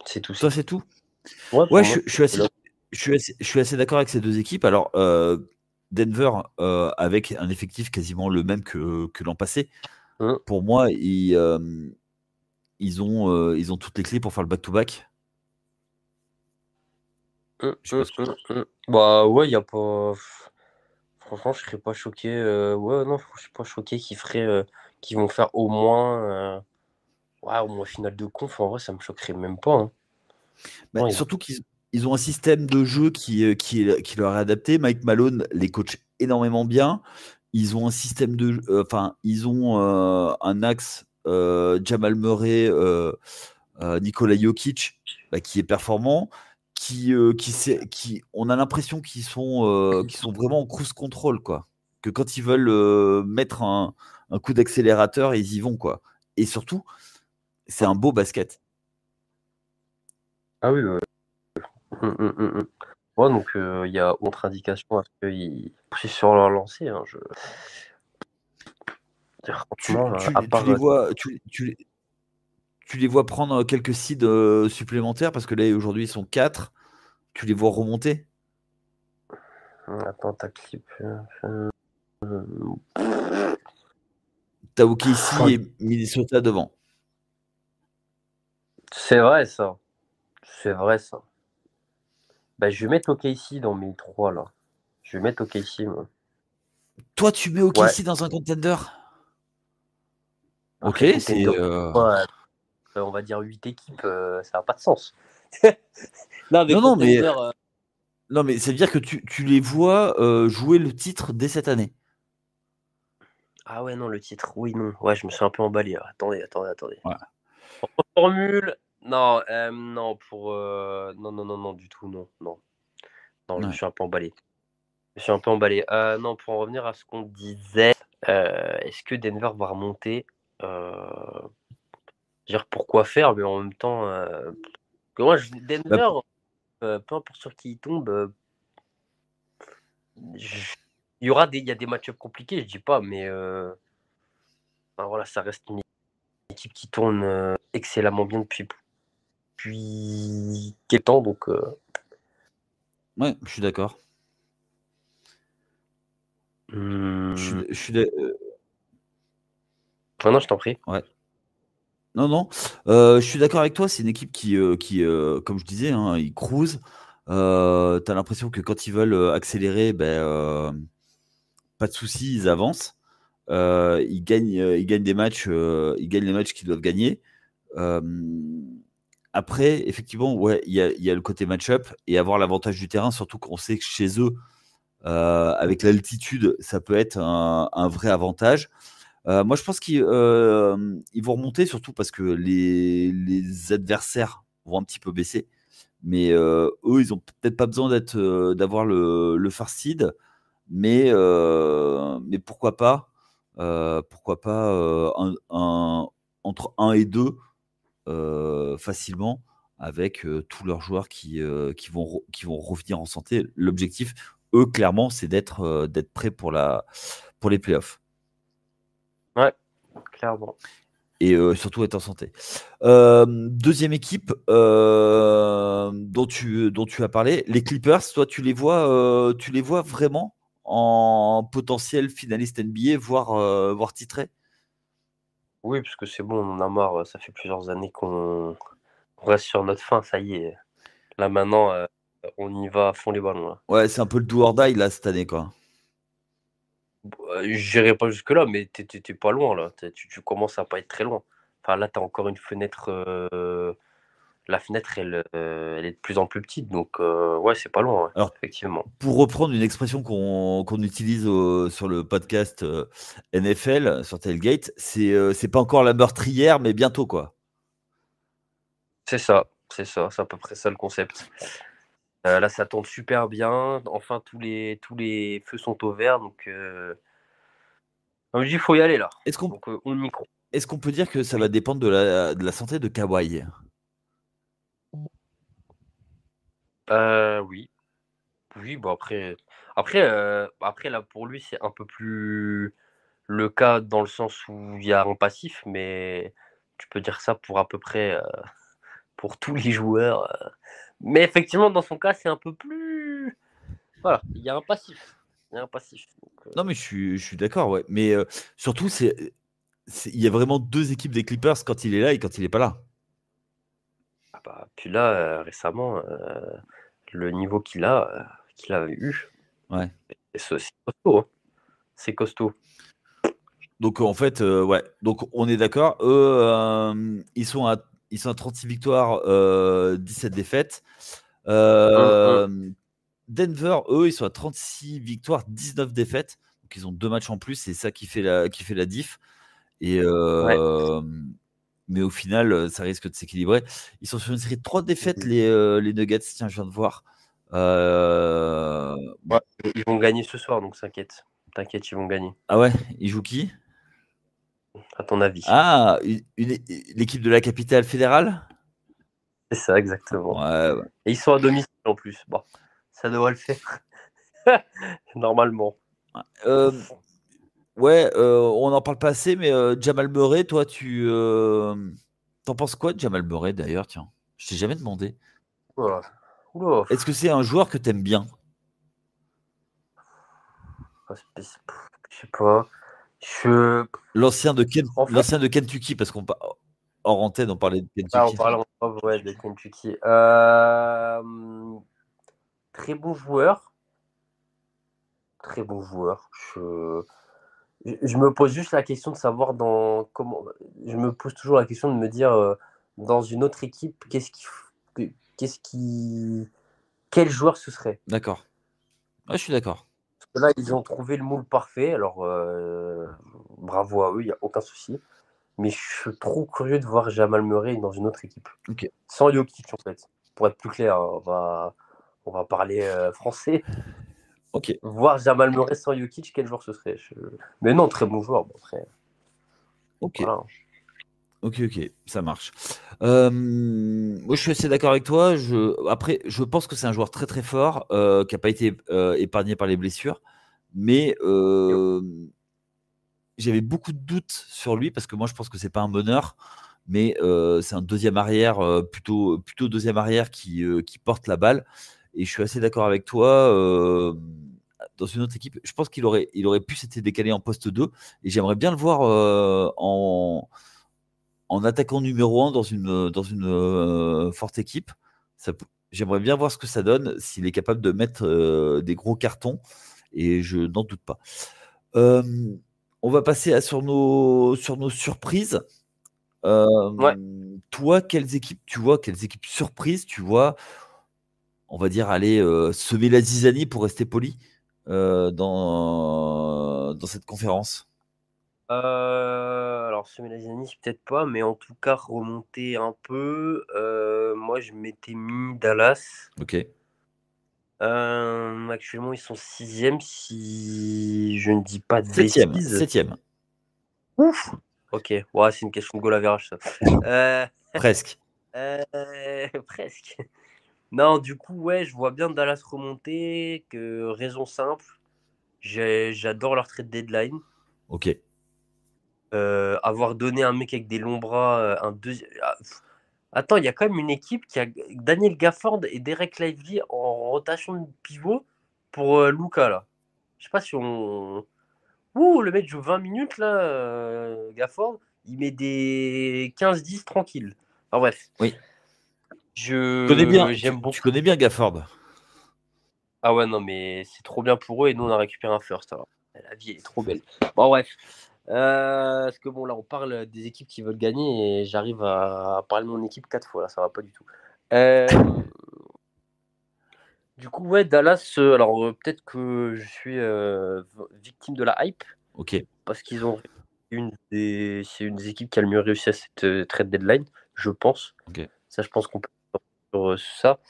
Speaker 2: C'est tout, c'est
Speaker 1: Toi,
Speaker 2: tout.
Speaker 1: c'est tout?
Speaker 2: Ouais,
Speaker 1: Ouais,
Speaker 2: pour moi,
Speaker 1: je suis assez, je suis assez d'accord avec ces deux équipes. Alors, Denver, avec un effectif quasiment le même que l'an passé,
Speaker 2: Hum,
Speaker 1: pour moi, ils ont toutes les clés pour faire le back-to-back. Je sais pas ce que.
Speaker 2: Bah ouais, y a pas. Franchement, je serais pas choqué. Ouais, non, je suis pas choqué qu'ils vont faire au moins finale de conf. En vrai, ça me choquerait même pas, hein.
Speaker 1: Bah,
Speaker 2: Non,
Speaker 1: surtout qu'ils ont un système de jeu qui leur est adapté. Mike Malone les coach énormément bien. Ils ont un système enfin, ils ont un axe Jamal Murray, Nikola Jokic, bah, qui est performant, on a l'impression qu'ils sont vraiment en cruise control, quoi. Que quand ils veulent mettre un coup d'accélérateur, ils y vont, quoi. Et surtout, c'est un beau basket.
Speaker 2: Ah oui, ouais. Ouais, donc il y a autre indication à ce qu'ils poursuivent sur leur lancée, hein.
Speaker 1: Tu,
Speaker 2: Franchement, à
Speaker 1: tu, tu
Speaker 2: part.
Speaker 1: les vois, tu les vois prendre quelques seeds supplémentaires parce que là, aujourd'hui, ils sont 4. Tu les vois remonter.
Speaker 2: Attends, ta clip.
Speaker 1: T'as OKC et Minnesota devant.
Speaker 2: C'est vrai, ça. C'est vrai, ça. Bah, je vais mettre OKC dans mes 3 là. Je vais mettre OKC, moi.
Speaker 1: Toi, tu mets
Speaker 2: Ouais.
Speaker 1: OKC dans un contender. Ok,
Speaker 2: Après,
Speaker 1: c'est.
Speaker 2: Contender, ouais, on va dire 8 équipes, ça n'a pas de sens. Non, mais
Speaker 1: Non, non, mais
Speaker 2: Contender,
Speaker 1: non, mais ça veut dire que tu les vois jouer le titre dès cette année.
Speaker 2: ah ouais, non, le titre, oui, non. Ouais, je me suis un peu emballé. Attendez.
Speaker 1: Ouais.
Speaker 2: Formule. Non, non, non, non, non, non, du tout, non, non. Non, je me
Speaker 1: Ouais.
Speaker 2: suis un peu emballé. Non, pour en revenir à ce qu'on disait, est-ce que Denver va remonter? Dire pourquoi faire, mais en même temps, que moi,
Speaker 1: Bah,
Speaker 2: Denver, peu importe sur qui il tombe, il y a des match-ups compliqués, je dis pas, mais enfin, voilà, ça reste une équipe qui tourne excellemment bien depuis quel temps, donc
Speaker 1: ouais, je suis d'accord.
Speaker 2: hmm,
Speaker 1: Je suis d'ac-
Speaker 2: non, je t'en prie.
Speaker 1: ouais. Non, non. Je suis d'accord avec toi. C'est une équipe qui, comme je disais, hein, ils cruisent. T'as l'impression que quand ils veulent accélérer, ben, pas de souci, ils avancent. Ils gagnent des matchs, ils gagnent les matchs qu'ils doivent gagner. Euh, Après, effectivement, ouais, il y a le côté match-up et avoir l'avantage du terrain, surtout qu'on sait que chez eux, avec l'altitude, ça peut être un vrai avantage. Moi, je pense qu'ils vont remonter, surtout parce que les adversaires vont un petit peu baisser. Mais eux, ils n'ont peut-être pas besoin d'avoir le first seed. Mais pourquoi pas, entre 1 et 2 facilement, avec tous leurs joueurs qui vont revenir en santé. L'objectif, eux, clairement, c'est d'être prêts pour les playoffs.
Speaker 2: Ouais, clairement.
Speaker 1: Et surtout être en santé. Deuxième équipe dont tu as parlé, les Clippers. Toi, tu les vois vraiment en potentiel finaliste NBA, voire titré?
Speaker 2: Oui, parce que c'est bon, on en a marre. Ça fait plusieurs années qu'on reste sur notre fin. Ça y est. Là, maintenant, on y va à fond les ballons. Là.
Speaker 1: Ouais, c'est un peu le do or die là cette année, quoi.
Speaker 2: J'irai pas jusque-là, mais t'es pas loin là. Tu commences à pas être très loin. Enfin, là, tu as encore une fenêtre. La fenêtre, elle est de plus en plus petite. Donc, ouais, c'est pas loin, ouais,
Speaker 1: Alors,
Speaker 2: effectivement.
Speaker 1: pour reprendre une expression qu'on utilise sur le podcast NFL, sur Tailgate, c'est pas encore la meurtrière, mais bientôt, quoi.
Speaker 2: C'est ça. C'est à peu près ça le concept. Là, ça tourne super bien. Enfin, tous les feux sont au vert. Donc, je dis, il faut y aller là.
Speaker 1: Est-ce qu'on
Speaker 2: Donc, on y croit.
Speaker 1: est-ce qu'on peut dire que ça
Speaker 2: Oui.
Speaker 1: va dépendre de la santé de Kawhi?
Speaker 2: Oui. Oui, bon, après, là, pour lui, c'est un peu plus le cas dans le sens où il y a un passif, mais tu peux dire ça pour à peu près pour tous les joueurs. Mais effectivement, dans son cas, c'est un peu plus. Voilà, il y a un passif. Il y a un passif. Donc,
Speaker 1: Non, mais je suis d'accord, ouais. Mais surtout, il y a vraiment deux équipes des Clippers quand il est là et quand il n'est pas là.
Speaker 2: ah bah, puis là, récemment, le niveau qu'il a eu,
Speaker 1: Ouais.
Speaker 2: c'est costaud. Hein. C'est costaud.
Speaker 1: Donc, en fait, ouais. Donc, on est d'accord. Eux, ils sont à 36 victoires, 17 défaites.
Speaker 2: Hum, hum.
Speaker 1: Denver, eux, ils sont à 36 victoires, 19 défaites. Donc, ils ont 2 matchs en plus. C'est ça qui fait la diff. Et,
Speaker 2: Ouais.
Speaker 1: mais au final, ça risque de s'équilibrer. Ils sont sur une série de 3 défaites, les Nuggets. Tiens, je viens de voir.
Speaker 2: Ouais, ils vont gagner ce soir, donc t'inquiète. T'inquiète, ils vont gagner.
Speaker 1: Ah ouais, ils jouent qui?
Speaker 2: À ton avis.
Speaker 1: Ah, l'équipe de la capitale fédérale?
Speaker 2: C'est ça, exactement.
Speaker 1: Ouais, ouais.
Speaker 2: Et ils sont à domicile en plus. Bon, ça devrait le faire. Normalement.
Speaker 1: Euh, ouais, on n'en parle pas assez, mais Jamal Murray, toi, t'en penses quoi de Jamal Murray d'ailleurs? Tiens, je t'ai jamais demandé.
Speaker 2: Oula. Oula.
Speaker 1: Est-ce que c'est un joueur que t'aimes bien?
Speaker 2: Je sais pas. Je...
Speaker 1: L'ancien de,
Speaker 2: En fait,
Speaker 1: l'ancien de Kentucky, parce hors antenne, on parlait de
Speaker 2: on
Speaker 1: Kentucky.
Speaker 2: parle en off, ouais, de Kentucky. Très bon joueur. Très bon joueur. Je me pose juste la question de savoir dans comment. Je me pose toujours la question de me dire dans une autre équipe, qu'est-ce qui, quel joueur ce serait?
Speaker 1: D'accord. Ouais, je suis d'accord.
Speaker 2: Parce que là, ils ont trouvé le moule parfait. Alors, bravo à eux, il n'y a aucun souci. Mais je suis trop curieux de voir Jamal Murray dans une autre équipe.
Speaker 1: Ok.
Speaker 2: Sans Jokic, en fait. Pour être plus clair, hein, on va parler français.
Speaker 1: Ok.
Speaker 2: Voir Jamal Murray sans Jokic, quel joueur ce serait? Mais non, très bon joueur. Bon, après,
Speaker 1: Ok.
Speaker 2: voilà.
Speaker 1: Ok, ça marche. Moi, je suis assez d'accord avec toi. Après, je pense que c'est un joueur très très fort qui n'a pas été épargné par les blessures. Mais j'avais beaucoup de doutes sur lui parce que moi, je pense que c'est pas un meneur, mais c'est un deuxième arrière, plutôt deuxième arrière qui porte la balle. Et je suis assez d'accord avec toi. Dans une autre équipe, je pense qu'il aurait pu s'être décalé en poste 2 et j'aimerais bien le voir en attaquant numéro 1 dans une forte équipe. J'aimerais bien voir ce que ça donne s'il est capable de mettre des gros cartons et je n'en doute pas. Euh, on va passer sur nos surprises.
Speaker 2: Ouais.
Speaker 1: Toi, quelles équipes surprises tu vois, on va dire, aller semer la zizanie pour rester poli dans cette conférence?
Speaker 2: Alors semer la dynamique, peut-être pas, mais en tout cas remonter un peu. Moi, je m'étais mis Dallas.
Speaker 1: Ok.
Speaker 2: Actuellement, ils sont 6e, si je ne dis pas de
Speaker 1: Septième.
Speaker 2: bêtises.
Speaker 1: Septième.
Speaker 2: Ouf! OK, ouais, c'est une question de goal average ça.
Speaker 1: Presque.
Speaker 2: Presque. Non, du coup, ouais, je vois bien Dallas remonter, que raison simple, j'adore leur trade deadline.
Speaker 1: Ok.
Speaker 2: Avoir donné un mec avec des longs bras, un deuxième. Attends, il y a quand même une équipe qui a Daniel Gafford et Derek Lively en rotation de pivot pour Luka là. Je sais pas si on. Ouh, le mec joue 20 minutes là, Gafford. Il met des 15-10 tranquille. Enfin bref.
Speaker 1: Oui. Tu
Speaker 2: J'aime beaucoup.
Speaker 1: connais bien Gafford.
Speaker 2: Ah ouais, non, mais c'est trop bien pour eux et nous on a récupéré un first. Alors. La vie elle est trop belle. Bon, bref. Parce que bon, là on parle des équipes qui veulent gagner et j'arrive à parler de mon équipe 4 fois là, ça va pas du tout. Du coup, ouais, Dallas, alors peut-être que je suis victime de la hype
Speaker 1: Ok.
Speaker 2: parce qu'ils ont c'est une des équipes qui a le mieux réussi à cette trade deadline, je pense.
Speaker 1: Ok.
Speaker 2: Ça, je pense qu'on peut sur ça.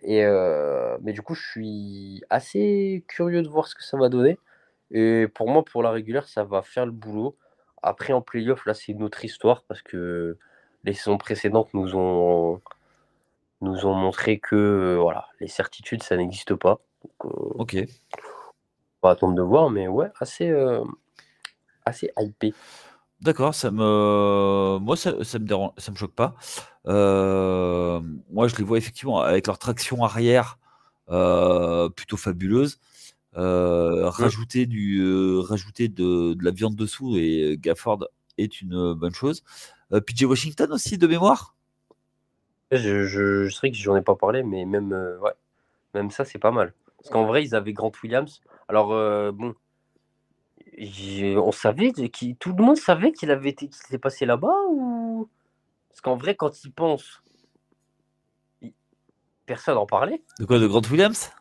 Speaker 2: Mais du coup, je suis assez curieux de voir ce que ça va donner. Et pour moi, pour la régulière, ça va faire le boulot. Après, en playoff, là, c'est une autre histoire parce que les saisons précédentes nous ont montré que voilà, les certitudes, ça n'existe pas. Donc,
Speaker 1: Ok.
Speaker 2: on va attendre de voir, mais ouais, assez hypé.
Speaker 1: D'accord, moi ça me dérange, ça me choque pas. Moi je les vois effectivement avec leur traction arrière plutôt fabuleuse. Rajouter de la viande dessous et Gafford est une bonne chose. PJ Washington aussi de mémoire.
Speaker 2: Je sais que j'en ai pas parlé, mais même, ouais, même ça, c'est pas mal. Parce qu'en vrai, ils avaient Grant Williams. Alors, bon, on savait, tout le monde savait qu'il qu'il s'était passé là-bas ou. Parce qu'en vrai, quand ils pensent, personne n'en parlait.
Speaker 1: De quoi, de Grant Williams?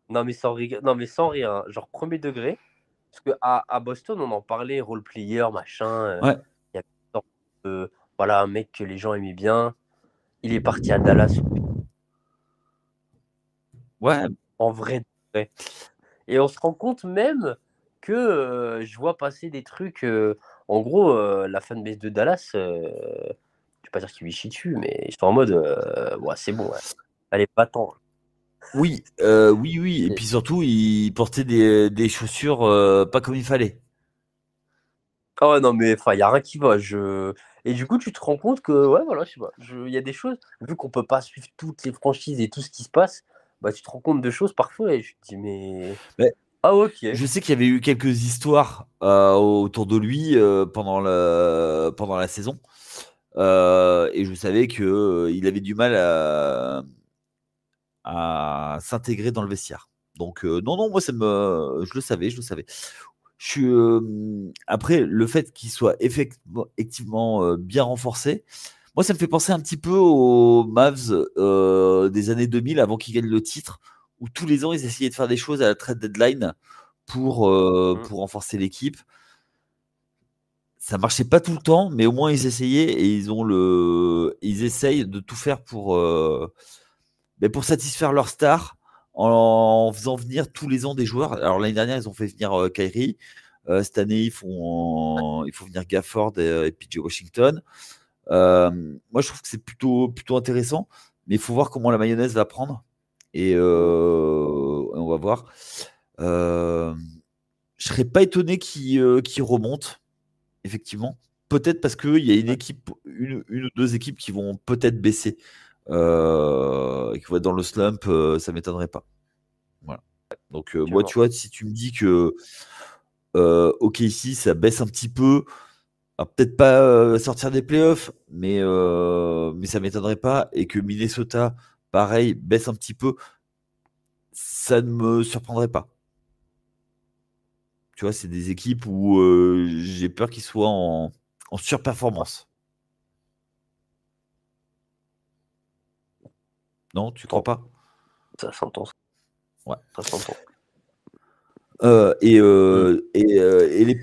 Speaker 2: Non, mais sans rire, hein, genre premier degré. Parce qu'à Boston, on en parlait, role player, machin.
Speaker 1: Ouais,
Speaker 2: Il y avait une sorte de, voilà, un mec que les gens aimaient bien. Il est parti à Dallas
Speaker 1: ouais,
Speaker 2: en vrai. Et on se rend compte même que je vois passer des trucs. En gros, la fanbase de Dallas, je vais pas dire qu'ils lui chient dessus, mais ils sont en mode ouais, c'est bon, ouais. Allez, pas tant.
Speaker 1: oui, oui, oui. Et puis surtout, il portait des chaussures pas comme il fallait.
Speaker 2: Ah ouais, non, mais enfin, il n'y a rien qui va. Et du coup, tu te rends compte que, ouais, voilà, je sais pas. Il y a des choses, vu qu'on peut pas suivre toutes les franchises et tout ce qui se passe, bah, tu te rends compte de choses parfois et je te dis, mais.
Speaker 1: Mais
Speaker 2: Ah, ok.
Speaker 1: je sais qu'il y avait eu quelques histoires autour de lui pendant la saison. Et je savais que il avait du mal à s'intégrer dans le vestiaire. Donc non, non, moi je le savais, je le savais. Après, le fait qu'il soit effectivement bien renforcé, moi ça me fait penser un petit peu aux Mavs des années 2000 avant qu'ils gagnent le titre, où tous les ans ils essayaient de faire des choses à la trade deadline
Speaker 2: Mm.
Speaker 1: pour renforcer l'équipe. Ça marchait pas tout le temps, mais au moins ils essayaient et ils essayent de tout faire pour satisfaire leur star en faisant venir tous les ans des joueurs. Alors l'année dernière, ils ont fait venir Kyrie. Cette année, il faut venir Gafford et PJ Washington. Moi, je trouve que c'est plutôt intéressant, mais il faut voir comment la mayonnaise va prendre. Et on va voir. Euh, je serais pas étonné qu'il remonte, effectivement. Peut-être parce qu'il y a une ou deux équipes qui vont peut-être baisser et qui vont être dans le slump, ça m'étonnerait pas. Voilà. Donc moi,
Speaker 2: Effectivement.
Speaker 1: tu vois, si tu me dis que OK, ici, ça baisse un petit peu, alors, peut-être pas sortir des playoffs, mais ça m'étonnerait pas, et que Minnesota, pareil, baisse un petit peu, ça ne me surprendrait pas. Tu vois, c'est des équipes où j'ai peur qu'ils soient en surperformance. Non, tu crois
Speaker 2: Bon,
Speaker 1: pas?
Speaker 2: ça s'entend.
Speaker 1: Ouais.
Speaker 2: Ça s'entend.
Speaker 1: Et les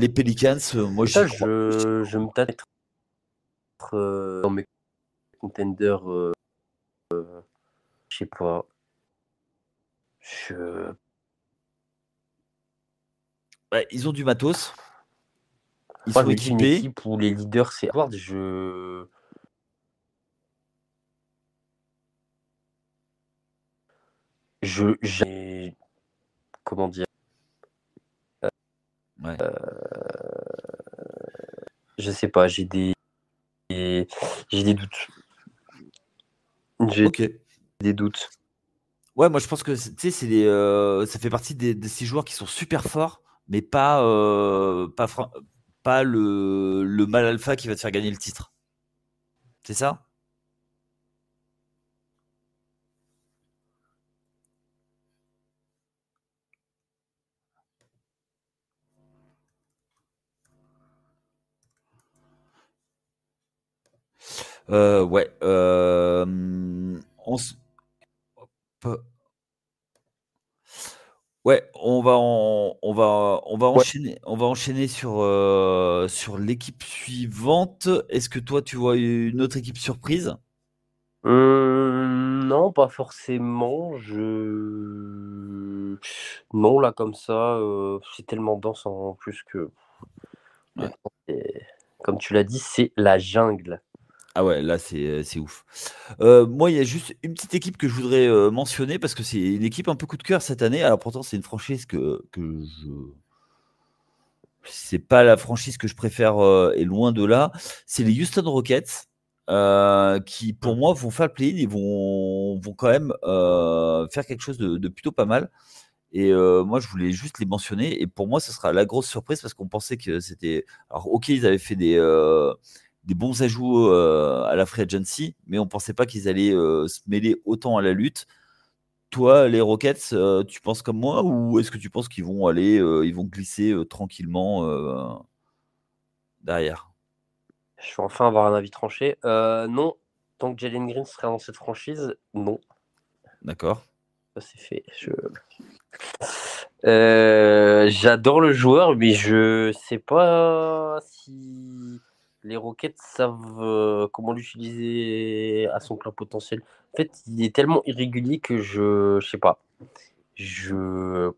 Speaker 1: Pelicans, moi j'y
Speaker 2: Ça,
Speaker 1: crois.
Speaker 2: je me tâte d'être dans mes contenders, je sais pas. Je...
Speaker 1: Ouais, ils ont du matos. Ils
Speaker 2: Moi,
Speaker 1: sont
Speaker 2: je me dis une
Speaker 1: équipés.
Speaker 2: équipe où les leaders, c'est Howard. J'ai... Comment dire?
Speaker 1: Ouais.
Speaker 2: Je sais pas, j'ai des doutes. J'ai
Speaker 1: Ok.
Speaker 2: des doutes.
Speaker 1: Ouais, moi je pense que tu sais, ça fait partie de ces joueurs qui sont super forts, mais pas le mal alpha qui va te faire gagner le titre. C'est ça? Ouais. On s- pe- ouais,
Speaker 2: Ouais.
Speaker 1: on va enchaîner sur l'équipe suivante. Est-ce que toi, tu vois une autre équipe surprise?
Speaker 2: Non, pas forcément. Non, là, comme ça, c'est tellement dense en plus que,
Speaker 1: Ouais.
Speaker 2: honnêtement, comme tu l'as dit, c'est la jungle.
Speaker 1: Ah ouais, là, c'est ouf. Moi, il y a juste une petite équipe que je voudrais mentionner parce que c'est une équipe un peu coup de cœur cette année. Alors pourtant, c'est une franchise que je... C'est pas la franchise que je préfère et loin de là. C'est les Houston Rockets qui, pour moi, vont faire le play-in et vont quand même faire quelque chose de plutôt pas mal. Et moi, je voulais juste les mentionner. Et pour moi, ce sera la grosse surprise parce qu'on pensait que c'était. Alors, ok, ils avaient fait des bons ajouts à la free agency, mais on pensait pas qu'ils allaient se mêler autant à la lutte. Toi, les Rockets, tu penses comme moi ou est-ce que tu penses qu'ils vont aller, ils vont glisser tranquillement derrière?
Speaker 2: Je vais enfin avoir un avis tranché. Non, tant que Jalen Green sera dans cette franchise, non.
Speaker 1: D'accord.
Speaker 2: Ça, c'est fait. J'adore le joueur, mais je sais pas si les Rockets savent comment l'utiliser à son plein potentiel. En fait, il est tellement irrégulier que je sais pas. Je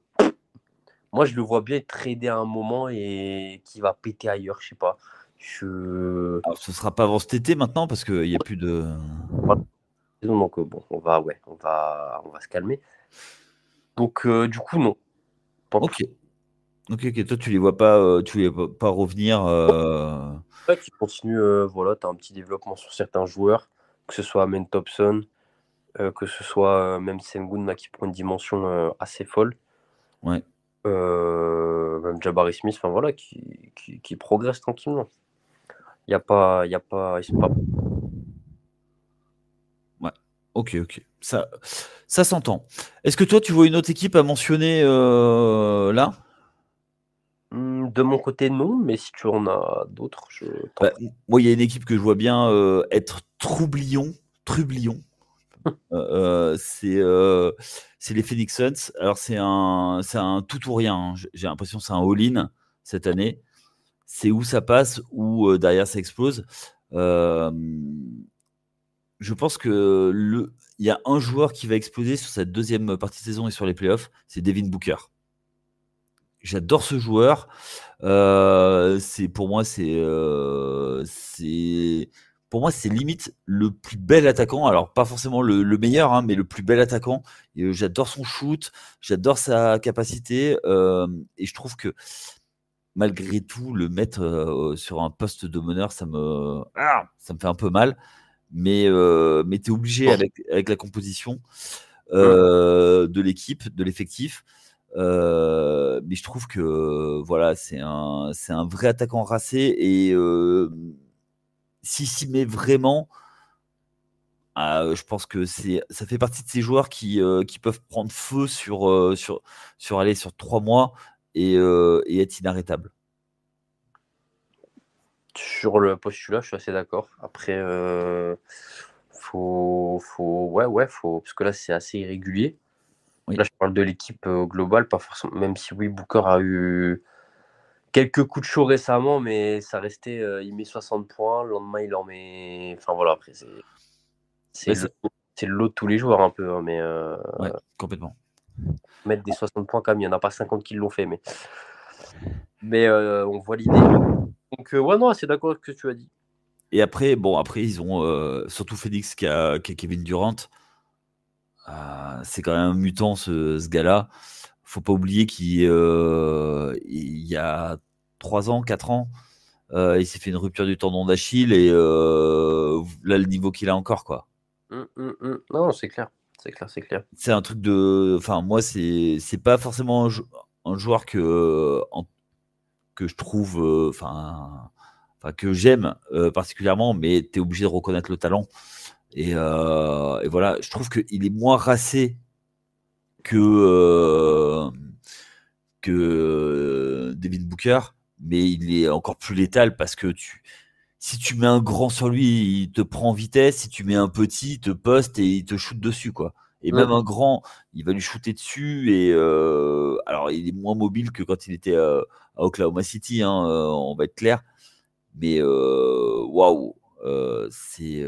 Speaker 2: Moi, je le vois bien être tradé à un moment et qui va péter ailleurs, je sais pas. Je
Speaker 1: Alors, ce sera pas avant cet été maintenant parce qu'il n'y a plus de.
Speaker 2: Donc bon, on va se calmer. Donc du coup non. Pas plus.
Speaker 1: Ok. Ok, ok. Toi, tu les vois pas revenir.
Speaker 2: Ouais, qui continue, voilà, tu as un petit développement sur certains joueurs, que ce soit Amen Thompson, que ce soit même Sengun là, qui prend une dimension assez folle.
Speaker 1: Ouais.
Speaker 2: Même Jabari Smith, enfin voilà, qui progresse tranquillement. Il y a pas, ils sont pas.
Speaker 1: Ouais. Ok, ok. Ça s'entend. Est-ce que toi, tu vois une autre équipe à mentionner là?
Speaker 2: De mon côté, non, mais si tu en as d'autres, je t'en
Speaker 1: Bah,
Speaker 2: prie.
Speaker 1: moi, il y a une équipe que je vois bien être troublion. Trublion. C'est les Phoenix Suns. Alors, c'est un tout ou rien, hein. J'ai l'impression que c'est un all-in cette année. C'est où ça passe, ou derrière ça explose. Euh, je pense que il y a un joueur qui va exploser sur cette deuxième partie de saison et sur les playoffs, c'est Devin Booker. J'adore ce joueur. Pour moi, c'est limite le plus bel attaquant. Alors, pas forcément le meilleur, hein, mais le plus bel attaquant. Et, j'adore son shoot, j'adore sa capacité. Et je trouve que malgré tout, le mettre sur un poste de meneur, ça me fait un peu mal. Mais tu es obligé avec la composition
Speaker 2: Hum.
Speaker 1: de l'équipe, de l'effectif. Mais je trouve que voilà, c'est un vrai attaquant racé et s'il s'y met vraiment, je pense que ça fait partie de ces joueurs qui peuvent prendre feu sur 3 mois et être inarrêtable.
Speaker 2: Sur le postulat, je suis assez d'accord. Après, ouais, faut, parce que là, c'est assez irrégulier.
Speaker 1: Oui.
Speaker 2: Là, je parle de l'équipe au global, pas forcément. Même si oui, Booker a eu quelques coups de chaud récemment, mais ça restait. Il met 60 points, le lendemain il en met. Enfin voilà, après c'est le lot de tous les joueurs un peu, hein, mais
Speaker 1: Ouais, complètement.
Speaker 2: mettre des 60 points quand même, il n'y en a pas 50 qui l'ont fait, mais on voit l'idée. Donc ouais, non, c'est d'accord avec ce que tu as dit.
Speaker 1: Et après, ils ont surtout Phoenix qui a Kevin Durant. C'est quand même un mutant ce gars-là. Faut pas oublier qu'il y a 3 ans, 4 ans, il s'est fait une rupture du tendon d'Achille et là le niveau qu'il a encore quoi.
Speaker 2: Non, c'est clair. C'est clair.
Speaker 1: C'est un truc de. Enfin, moi, c'est pas forcément un joueur que je trouve. Enfin, que j'aime particulièrement, mais tu es obligé de reconnaître le talent. Et voilà, je trouve qu'il est moins racé que Devin Booker, mais il est encore plus létal parce que si tu mets un grand sur lui, il te prend en vitesse. Si tu mets un petit, il te poste et il te shoot dessus, quoi. Et même un grand, il va lui shooter dessus. Et alors, il est moins mobile que quand il était à Oklahoma City, hein, on va être clair. Mais waouh, c'est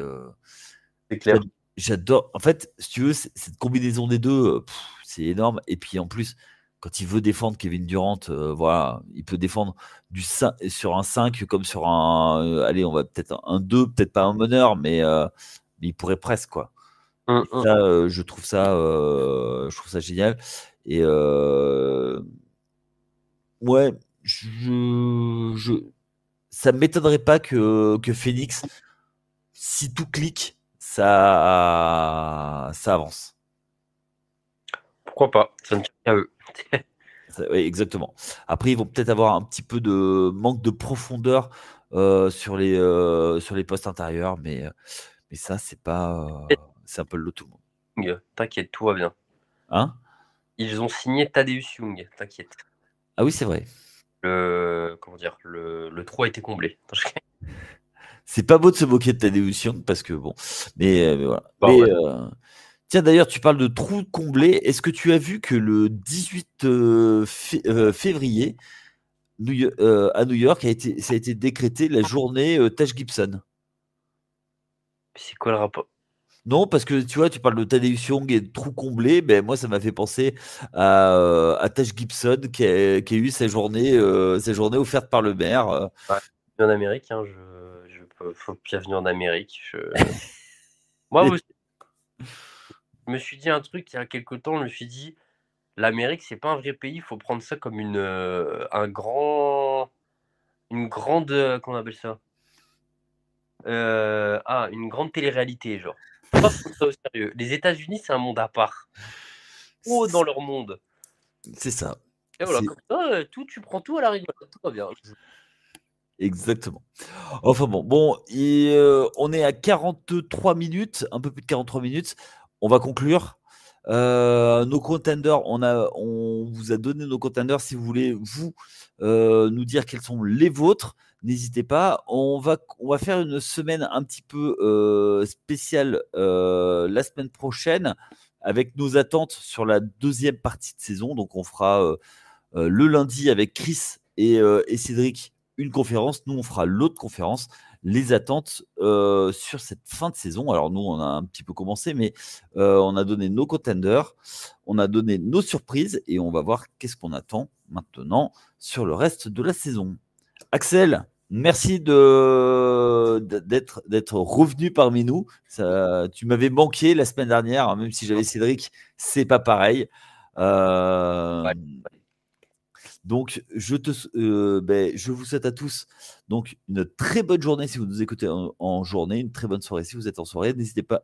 Speaker 2: clair.
Speaker 1: J'adore. En fait, si tu veux, cette combinaison des deux, c'est énorme. Et puis en plus, quand il veut défendre Kevin Durant, voilà, il peut défendre sur un 5 comme sur un. Allez, on va peut-être un 2, peut-être pas un meneur, mais il pourrait presque, quoi. Et ça, je trouve ça génial. Et ouais, ça ne m'étonnerait pas que Phoenix, si tout clique, ça avance.
Speaker 2: Pourquoi pas? Ça ne tient qu'à eux.
Speaker 1: Oui, exactement. Après, ils vont peut-être avoir un petit peu de manque de profondeur sur les postes intérieurs, mais ça, c'est pas. C'est un peu le lot tout le monde.
Speaker 2: T'inquiète, tout va bien.
Speaker 1: Hein?
Speaker 2: Ils ont signé Tadeusz Young, t'inquiète.
Speaker 1: Ah oui, c'est vrai.
Speaker 2: Comment dire, le trou a été comblé.
Speaker 1: C'est pas beau de se moquer de Tadeusz Young parce que bon, mais voilà.
Speaker 2: Bah,
Speaker 1: mais,
Speaker 2: ouais.
Speaker 1: Tiens, d'ailleurs, tu parles de trou comblé. Est-ce que tu as vu que le 18 février, à New York, ça a été décrété la journée Taj Gibson?
Speaker 2: C'est quoi le rapport?
Speaker 1: Non, parce que tu vois, tu parles de Tadeusz Young et de trou comblé. Ben, moi, ça m'a fait penser à Taj Gibson qui a eu sa journée offerte par le maire.
Speaker 2: En Amérique, hein, faut bienvenue en Amérique. Moi aussi, je me suis dit un truc il y a quelques temps. Je me suis dit, l'Amérique, c'est pas un vrai pays. Il faut prendre ça comme une grande, comment on appelle ça? Une grande télé-réalité, genre. Faut pas prendre ça au sérieux. Les États-Unis, c'est un monde à part. Oh, dans leur monde.
Speaker 1: C'est ça.
Speaker 2: Et voilà, comme ça, tu prends tout à la rigolade, tout va bien.
Speaker 1: Exactement. Enfin bon, on est à 43 minutes, un peu plus de 43 minutes. On va conclure. Nos contenders, on vous a donné nos contenders. Si vous voulez, nous dire quels sont les vôtres, n'hésitez pas. On va faire une semaine un petit peu spéciale la semaine prochaine avec nos attentes sur la deuxième partie de saison. Donc, on fera le lundi avec Chris et Cédric une conférence. Nous, on fera l'autre conférence. Les attentes sur cette fin de saison. Alors nous, on a un petit peu commencé, mais on a donné nos contenders, on a donné nos surprises et on va voir qu'est-ce qu'on attend maintenant sur le reste de la saison. Axel, merci d'être revenu parmi nous. Tu m'avais manqué la semaine dernière, hein, même si j'avais Cédric, c'est pas pareil. Ouais. Donc, je vous souhaite à tous donc une très bonne journée si vous nous écoutez en journée, une très bonne soirée si vous êtes en soirée.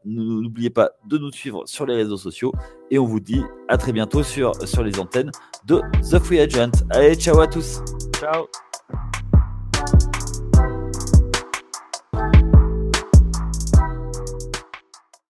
Speaker 1: N'oubliez pas de nous suivre sur les réseaux sociaux et on vous dit à très bientôt sur les antennes de The Free Agent. Allez, ciao à tous.
Speaker 2: Ciao.